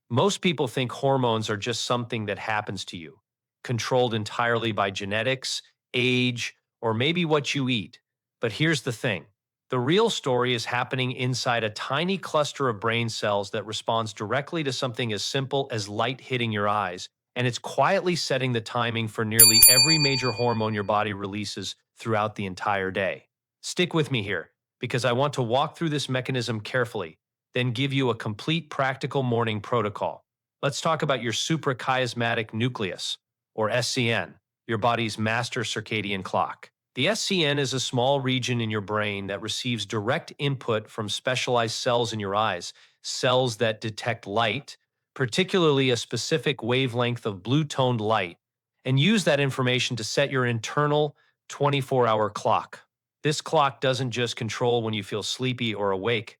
Most people think hormones are just something that happens to you, controlled entirely by genetics, age, or maybe what you eat. But here's the thing. The real story is happening inside a tiny cluster of brain cells that responds directly to something as simple as light hitting your eyes, and it's quietly setting the timing for nearly every major hormone your body releases throughout the entire day. Stick with me here, because I want to walk through this mechanism carefully, then give you a complete practical morning protocol. Let's talk about your suprachiasmatic nucleus, or SCN, your body's master circadian clock. The SCN is a small region in your brain that receives direct input from specialized cells in your eyes, cells that detect light, particularly a specific wavelength of blue-toned light, and use that information to set your internal 24-hour clock. This clock doesn't just control when you feel sleepy or awake.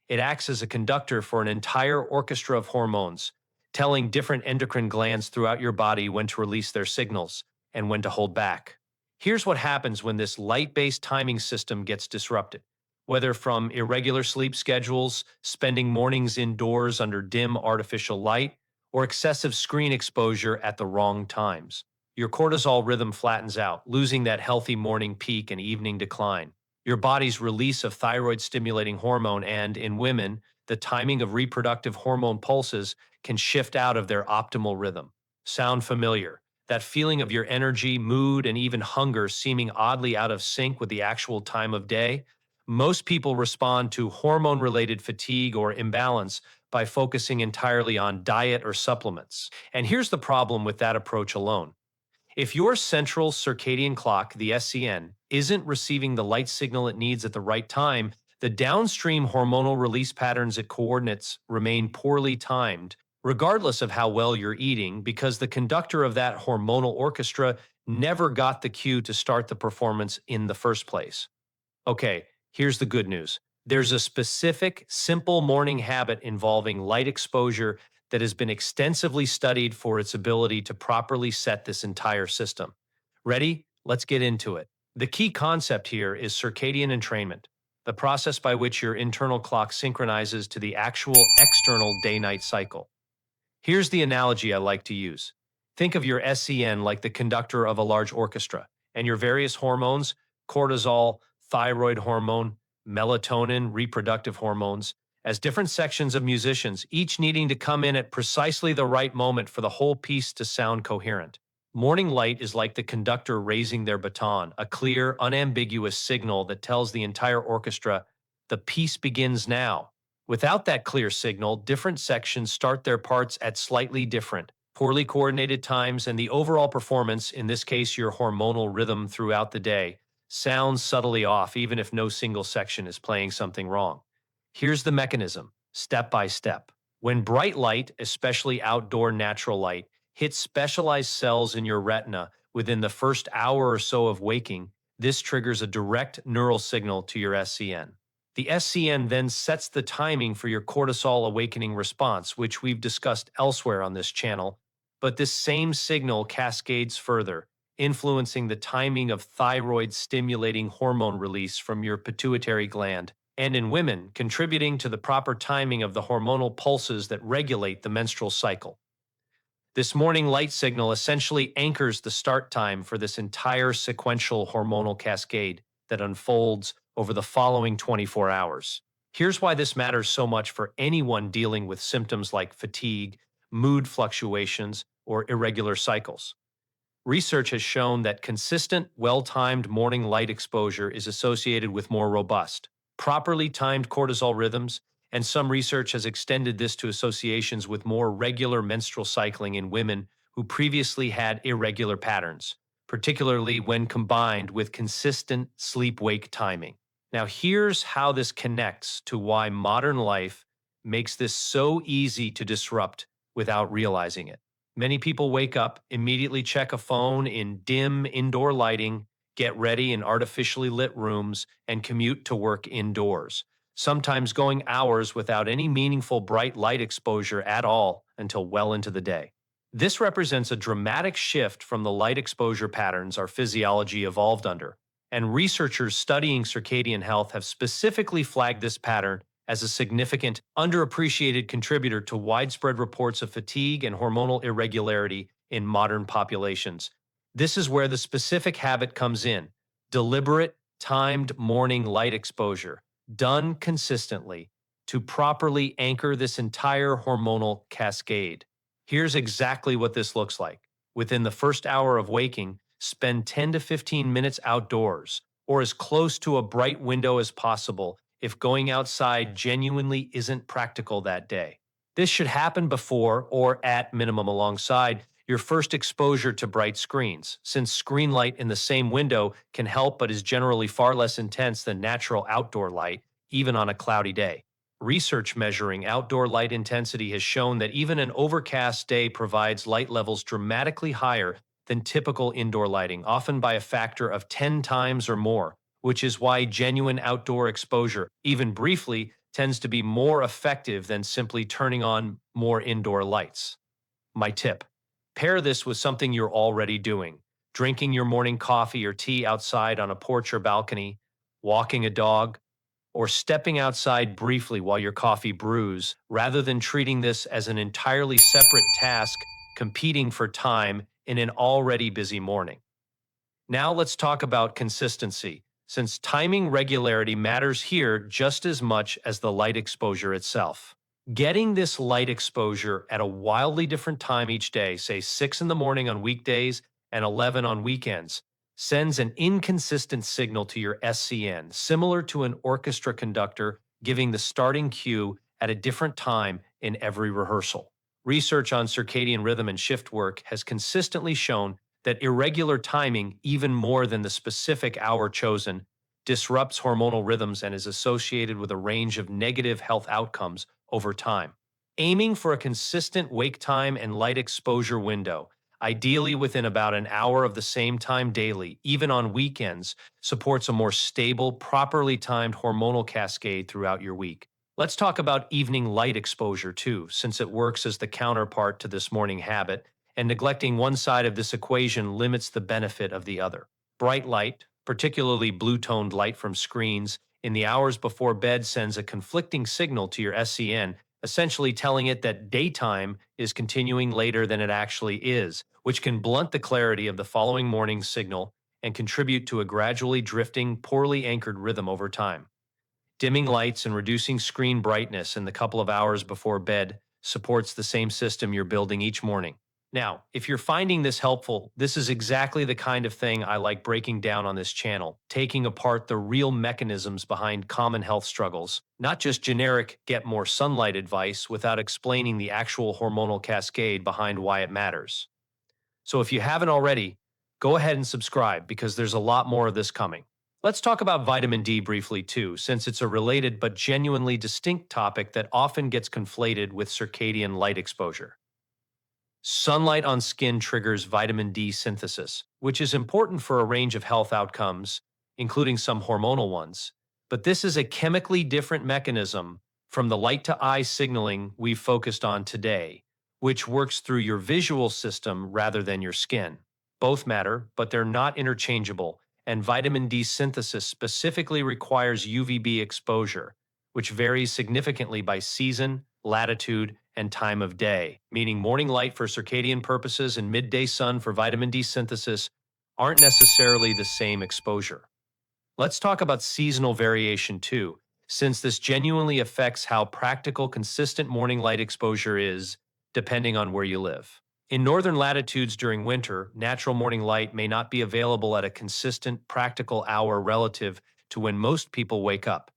It acts as a conductor for an entire orchestra of hormones, telling different endocrine glands throughout your body when to release their signals and when to hold back. Here's what happens when this light-based timing system gets disrupted. Whether from irregular sleep schedules, spending mornings indoors under dim artificial light, or excessive screen exposure at the wrong times, your cortisol rhythm flattens out, losing that healthy morning peak and evening decline. Your body's release of thyroid stimulating hormone, and in women, the timing of reproductive hormone pulses can shift out of their optimal rhythm. Sound familiar? That feeling of your energy, mood, and even hunger seeming oddly out of sync with the actual time of day? Most people respond to hormone related fatigue or imbalance by focusing entirely on diet or supplements. And here's the problem with that approach alone. If your central circadian clock, the SCN, isn't receiving the light signal it needs at the right time, the downstream hormonal release patterns it coordinates remain poorly timed, regardless of how well you're eating, because the conductor of that hormonal orchestra never got the cue to start the performance in the first place. Okay, here's the good news. There's a specific, simple morning habit involving light exposure that has been extensively studied for its ability to properly set this entire system. Ready? Let's get into it. The key concept here is circadian entrainment, the process by which your internal clock synchronizes to the actual external day-night cycle. Here's the analogy I like to use. Think of your SCN like the conductor of a large orchestra, and your various hormones, cortisol, thyroid hormone, melatonin, reproductive hormones, as different sections of musicians, each needing to come in at precisely the right moment for the whole piece to sound coherent. Morning light is like the conductor raising their baton, a clear, unambiguous signal that tells the entire orchestra, the piece begins now. Without that clear signal, different sections start their parts at slightly different, poorly coordinated times, and the overall performance, in this case your hormonal rhythm throughout the day, sounds subtly off even if no single section is playing something wrong. Here's the mechanism, step by step. When bright light, especially outdoor natural light, hits specialized cells in your retina within the first hour or so of waking, this triggers a direct neural signal to your SCN. The SCN then sets the timing for your cortisol awakening response, which we've discussed elsewhere on this channel, but this same signal cascades further, influencing the timing of thyroid stimulating hormone release from your pituitary gland, and in women, contributing to the proper timing of the hormonal pulses that regulate the menstrual cycle. This morning light signal essentially anchors the start time for this entire sequential hormonal cascade that unfolds over the following 24 hours. Here's why this matters so much for anyone dealing with symptoms like fatigue, mood fluctuations, or irregular cycles. Research has shown that consistent, well-timed morning light exposure is associated with more robust, properly timed cortisol rhythms, and some research has extended this to associations with more regular menstrual cycling in women who previously had irregular patterns, particularly when combined with consistent sleep-wake timing. Now, here's how this connects to why modern life makes this so easy to disrupt without realizing it. Many people wake up, immediately check a phone in dim indoor lighting, get ready in artificially lit rooms, and commute to work indoors, sometimes going hours without any meaningful bright light exposure at all until well into the day. This represents a dramatic shift from the light exposure patterns our physiology evolved under, and researchers studying circadian health have specifically flagged this pattern as a significant, underappreciated contributor to widespread reports of fatigue and hormonal irregularity in modern populations. This is where the specific habit comes in: deliberate, timed morning light exposure, done consistently to properly anchor this entire hormonal cascade. Here's exactly what this looks like. Within the first hour of waking, spend 10 to 15 minutes outdoors or as close to a bright window as possible if going outside genuinely isn't practical that day. This should happen before or at minimum alongside your first exposure to bright screens, since screen light in the same window can help but is generally far less intense than natural outdoor light, even on a cloudy day. Research measuring outdoor light intensity has shown that even an overcast day provides light levels dramatically higher than typical indoor lighting, often by a factor of 10 times or more, which is why genuine outdoor exposure, even briefly, tends to be more effective than simply turning on more indoor lights. My tip: pair this with something you're already doing: drinking your morning coffee or tea outside on a porch or balcony, walking a dog, or stepping outside briefly while your coffee brews, rather than treating this as an entirely separate task competing for time in an already busy morning. Now let's talk about consistency, since timing regularity matters here just as much as the light exposure itself. Getting this light exposure at a wildly different time each day, say 6 in the morning on weekdays and 11 on weekends, sends an inconsistent signal to your SCN, similar to an orchestra conductor giving the starting cue at a different time in every rehearsal. Research on circadian rhythm and shift work has consistently shown that irregular timing, even more than the specific hour chosen, disrupts hormonal rhythms and is associated with a range of negative health outcomes over time. Aiming for a consistent wake time and light exposure window, ideally within about an hour of the same time daily, even on weekends, supports a more stable, properly timed hormonal cascade throughout your week. Let's talk about evening light exposure too, since it works as the counterpart to this morning habit, and neglecting one side of this equation limits the benefit of the other. Bright light, particularly blue-toned light from screens, in the hours before bed sends a conflicting signal to your SCN, essentially telling it that daytime is continuing later than it actually is, which can blunt the clarity of the following morning's signal and contribute to a gradually drifting, poorly anchored rhythm over time. Dimming lights and reducing screen brightness in the couple of hours before bed supports the same system you're building each morning. Now, if you're finding this helpful, this is exactly the kind of thing I like breaking down on this channel, taking apart the real mechanisms behind common health struggles, not just generic get more sunlight advice without explaining the actual hormonal cascade behind why it matters. So if you haven't already, go ahead and subscribe because there's a lot more of this coming. Let's talk about vitamin D briefly too, since it's a related but genuinely distinct topic that often gets conflated with circadian light exposure. Sunlight on skin triggers vitamin D synthesis, which is important for a range of health outcomes, including some hormonal ones. But this is a chemically different mechanism from the light to eye signaling we've focused on today, which works through your visual system rather than your skin. Both matter, but they're not interchangeable, and vitamin D synthesis specifically requires UVB exposure, which varies significantly by season, latitude, and time of day, meaning morning light for circadian purposes and midday sun for vitamin D synthesis aren't necessarily the same exposure. Let's talk about seasonal variation too, since this genuinely affects how practical consistent morning light exposure is, depending on where you live. In northern latitudes during winter, natural morning light may not be available at a consistent, practical hour relative to when most people wake up.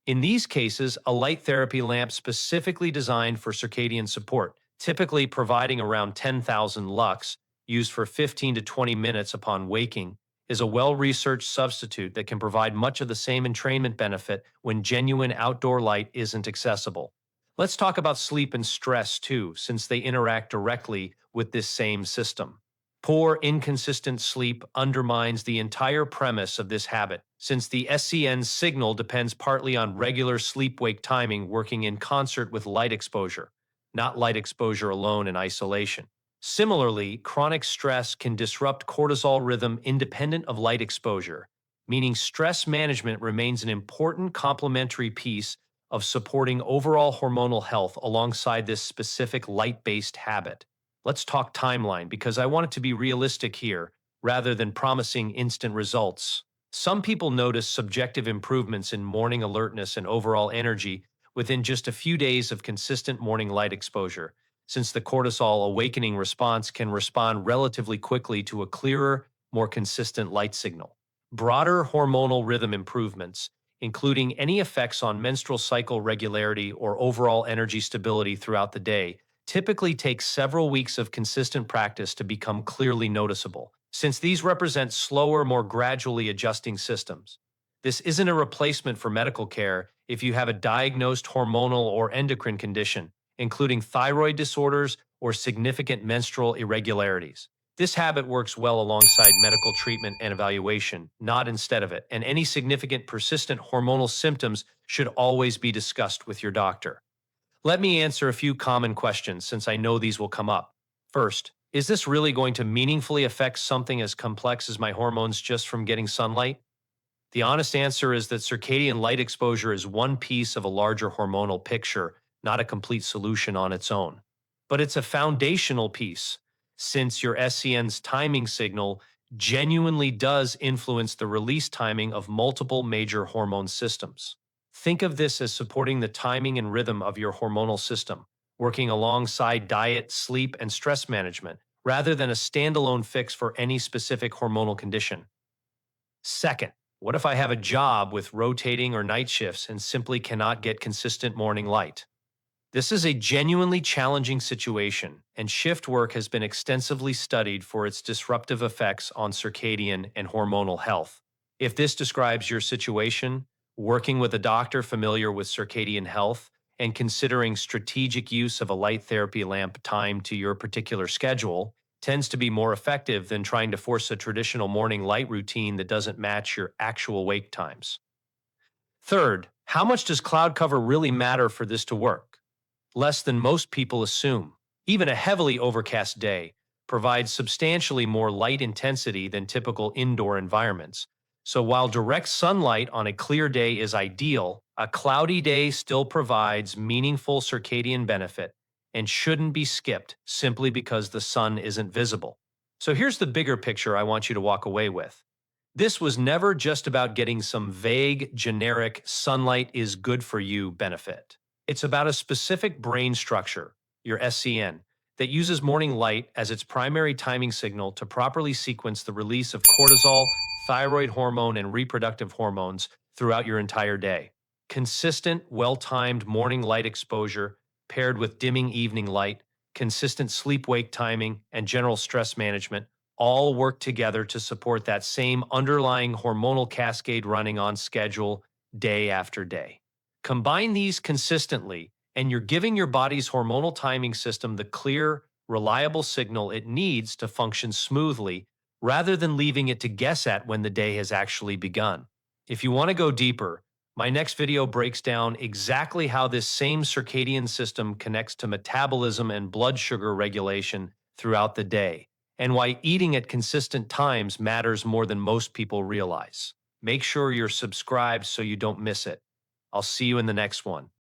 In these cases, a light therapy lamp specifically designed for circadian support, typically providing around 10,000 lux, used for 15 to 20 minutes upon waking, is a well-researched substitute that can provide much of the same entrainment benefit when genuine outdoor light isn't accessible. Let's talk about sleep and stress too, since they interact directly with this same system. Poor, inconsistent sleep undermines the entire premise of this habit, since the SCN signal depends partly on regular sleep-wake timing working in concert with light exposure, not light exposure alone in isolation. Similarly, chronic stress can disrupt cortisol rhythm independent of light exposure, meaning stress management remains an important complementary piece of supporting overall hormonal health alongside this specific light-based habit. Let's talk timeline because I want it to be realistic here rather than promising instant results. Some people notice subjective improvements in morning alertness and overall energy within just a few days of consistent morning light exposure, since the cortisol awakening response can respond relatively quickly to a clearer, more consistent light signal. Broader hormonal rhythm improvements, including any effects on menstrual cycle regularity or overall energy stability throughout the day, typically take several weeks of consistent practice to become clearly noticeable, since these represent slower, more gradually adjusting systems. This isn't a replacement for medical care if you have a diagnosed hormonal or endocrine condition, including thyroid disorders or significant menstrual irregularities. This habit works well alongside medical treatment and evaluation, not instead of it, and any significant persistent hormonal symptoms should always be discussed with your doctor. Let me answer a few common questions since I know these will come up. First, is this really going to meaningfully affect something as complex as my hormones just from getting sunlight? The honest answer is that circadian light exposure is one piece of a larger hormonal picture, not a complete solution on its own. But it's a foundational piece, since your SCN's timing signal genuinely does influence the release timing of multiple major hormone systems. Think of this as supporting the timing and rhythm of your hormonal system, working alongside diet, sleep, and stress management, rather than a standalone fix for any specific hormonal condition. Second, what if I have a job with rotating or night shifts and simply cannot get consistent morning light? This is a genuinely challenging situation, and shift work has been extensively studied for its disruptive effects on circadian and hormonal health. If this describes your situation, working with a doctor familiar with circadian health and considering strategic use of a light therapy lamp timed to your particular schedule tends to be more effective than trying to force a traditional morning light routine that doesn't match your actual wake times. Third, how much does cloud cover really matter for this to work? Less than most people assume. Even a heavily overcast day provides substantially more light intensity than typical indoor environments. So while direct sunlight on a clear day is ideal, a cloudy day still provides meaningful circadian benefit and shouldn't be skipped simply because the sun isn't visible. So here's the bigger picture I want you to walk away with. This was never just about getting some vague, generic sunlight is good for you benefit. It's about a specific brain structure, your SCN, that uses morning light as its primary timing signal to properly sequence the release of cortisol, thyroid hormone, and reproductive hormones throughout your entire day. Consistent, well-timed morning light exposure paired with dimming evening light, consistent sleep-wake timing, and general stress management all work together to support that same underlying hormonal cascade running on schedule day after day. Combine these consistently, and you're giving your body's hormonal timing system the clear, reliable signal it needs to function smoothly, rather than leaving it to guess at when the day has actually begun. If you want to go deeper, my next video breaks down exactly how this same circadian system connects to metabolism and blood sugar regulation throughout the day, and why eating at consistent times matters more than most people realize. Make sure you're subscribed so you don't miss it. I'll see you in the next one.